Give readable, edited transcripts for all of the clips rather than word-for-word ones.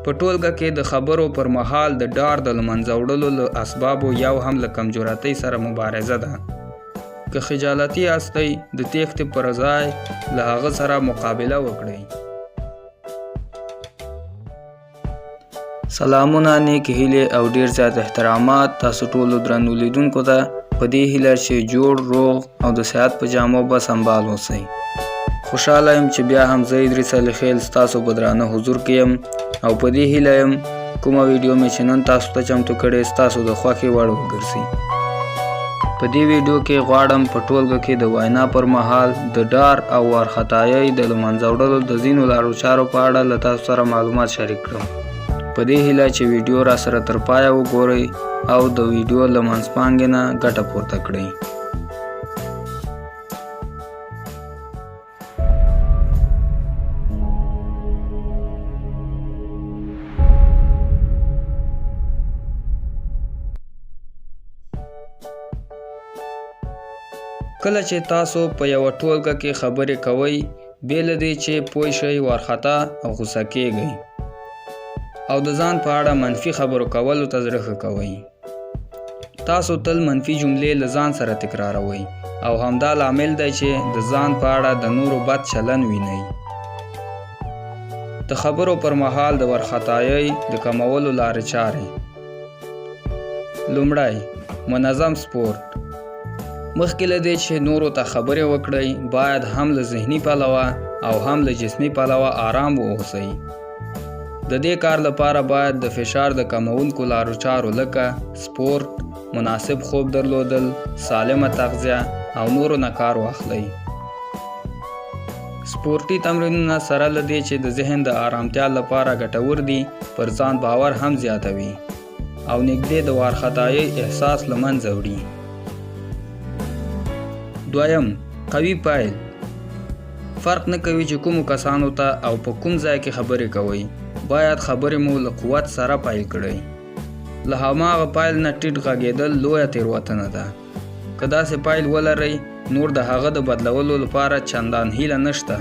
په ټولګه کې د خبرو پر مهال د ډار د لمنځه وړلو له اسبابو یو هم له کمجورتۍ سره مبارزه ده. که خجالتي یاستئ د تېښتې پر ځای له هغه سره مقابله وکړئ. سلامونه، نیک هیلې او ډیر زیات احترامات تاسو ټولو درنو لیدونکو ته په دې هیله چې جوړ، روغ او د صحت په جامو به سنبال اوسئ. خوشحاله یم چې بیا هم زه ادریس علي خیل ستاسو په درانه حضور کې یم او په دې هیله یم کومه ویډیو مې چې نن تاسو ته چمتو کړې ستاسو د خوښې وړ وګرځي. په دې ویډیو کې غواړم په ټولګه کې د وینا پر مهال د ډار او وارخطایۍ د لمنځه وړلو د ځینو لارو چارو په اړه له تاسو سره معلومات شریک کړم. په دې هیله چې ویډیو را سره تر پایه وګورئ او د ویډیو له منځپانګې نه ګټه پورته کړئ. کله چې تاسو په یوه ټولګه کې خبرې کوئ، بې له دې چې پوه شئ وارخطا او غوسه کیږئ او د ځان په اړه منفي خبرو کولو ته زړه ښه کوئ. تاسو تل منفي جملې له ځان سره تکراروئ او همدا لامل دی چې د ځان په اړه د نورو بد چلن وینئ. د خبرو پر مهال د وارخطایۍ د کمولو لارې چارې: لومړی، منظم سپورت. مخکې له دې چې نورو ته خبرې وکړئ، باید هم له ذهني پلوه او هم له جسمي پلوه آرام واوسئ. د دې کار لپاره باید د فشار د کمونکو لارو چارو لکه سپورت، مناسب خوب درلودل، سالمه تغذیه او نورو نه کار واخلئ. سپورتي تمرینونه سره له دې چې د ذهن د آرامتیا لپاره ګټور دي، پر ځان باور هم زیاتوي او نږدې د وارخطایۍ احساس له منځه وړي. دویم، قوي پیل. فرق نه کوي چې کومو کسانو ته او په کوم ځای کې خبرې کوئ، باید خبرې مو له قوت سره پیل کړئ. له هماغه پیل نه ټیټ غږېدل لویه تېروتنه ده. که داسې پیل ولرئ، نور د هغه د بدلولو لپاره چندان هیله نشته،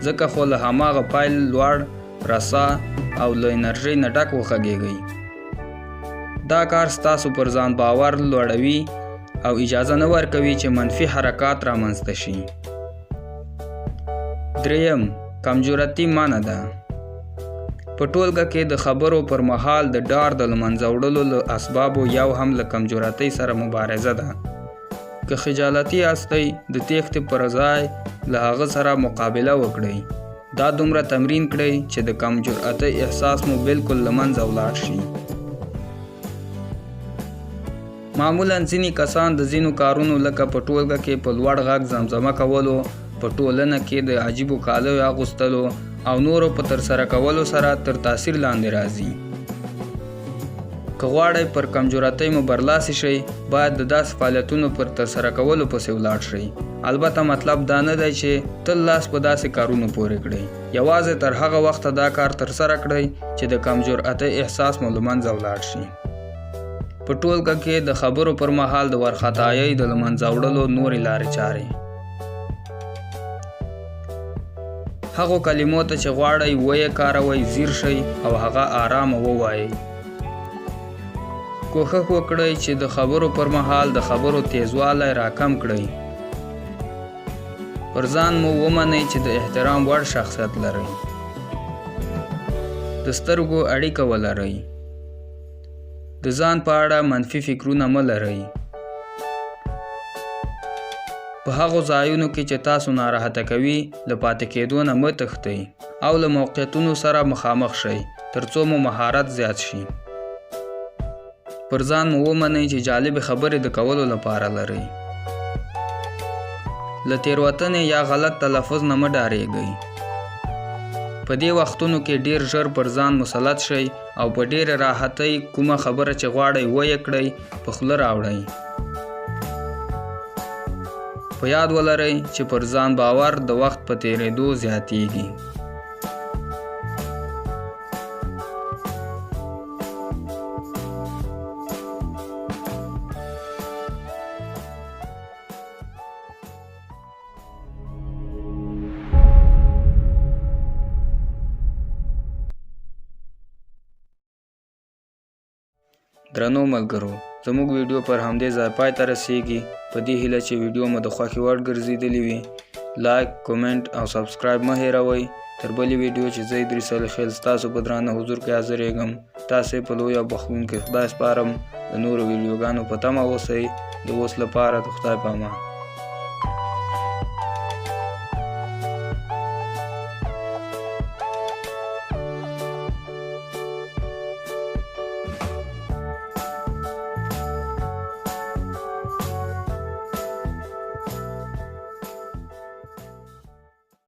ځکه خو له هماغه پیل لوړ، رسا او له انرژۍ نه ډک وغږېږئ. دا کار ستاسو پر ځان باور لوړوي او اجازه نه ورکوي چې منفي حرکات رامنځته شي. دریم، کمجورتي منع ده. په ټولګه کې د خبرو پر مهال د ډار د لمنځه وړلو له اسبابو یو هم له کمجورتۍ سره مبارزه ده. که خجالتي یاستئ د تېښتې پر ځای له هغه سره مقابله وکړئ. دا دومره تمرین کړئ چې د کمجرأتۍ احساس مو بالکل له منځه ولاړ شي. معمولاً ځینې کسان د ځینو کارونو لکه په ټولګه کې په لوړ غږ زمزمه کولو، په ټولنه کې د عجیبو کالیو اغوستلو او نورو په ترسره کولو سره تر تاثیر لاندې راځي. که غواړئ پر کمجورتۍ مو برلاسي شئ، باید د داسې فعالیتونو پر ترسره کولو پسې ولاړ شئ. البته مطلب دا نه دی چې تل لاس په داسې کارونو پورې کړئ. یوازې تر هغه وخته دا کار ترسره کړئ چې د کمجورتۍ احساس مو له منځه ولاړ شي. په ټولګه کې د خبرو پر مهال د وارخطایۍ د لمنځه وړلو نورې لارې چارې: هغو کلمو ته چې غواړئ ویې کاروئ، ځیر شئ او هغه آرامه ووایئ. کوښښ وکړئ چې د خبرو پر مهال د خبرو تیزوالی راکم کړئ. پر ځان مو ومنئ چې د احترام وړ شخصیت لرئ. د سترګو اړیکه ولرئ. د ځان په اړه منفي فکرونه مه لرئ. په هغو ځایونو کې چې تاسو ناراحته کوي له پاتې کېدو نه مه تښتئ او له موقعیتونو سره مخامخ شئ ترڅو مو مهارت زیات شي. پر ځان مو ومنئ چې جالبې خبرې د کولو لپاره لرئ. له تېروتنې یا غلط تلفظ نه مه ډارېږئ. په دې وختونو کې ډیر ژر پر ځان مسلط شئ او په ډیره راحتۍ کومه خبره چې غواړئ ویې کړئ په خوله راوړئ. په یاد ولرئ چې پر ځان باور د وخت په تېرېدو زیاتیږي. درنو ملګرو، زموږ ویډیو پر همدې ځای پای ته رسیږي. په دې هیله چې ویډیو مو د خوښې وړ ګرځېدلې وي. لایک، کومنټ او سبسکرایب مه هېروئ. تر بلې ویډیو چې زه ادریس علي خیل ستاسو په درانه حضور کې حاضرېږم، تاسې په لوی او بخښونکي خدای سپارم. د نورو ویډیوګانو په تمه اوسئ. د اوس لپاره د خدای په امان.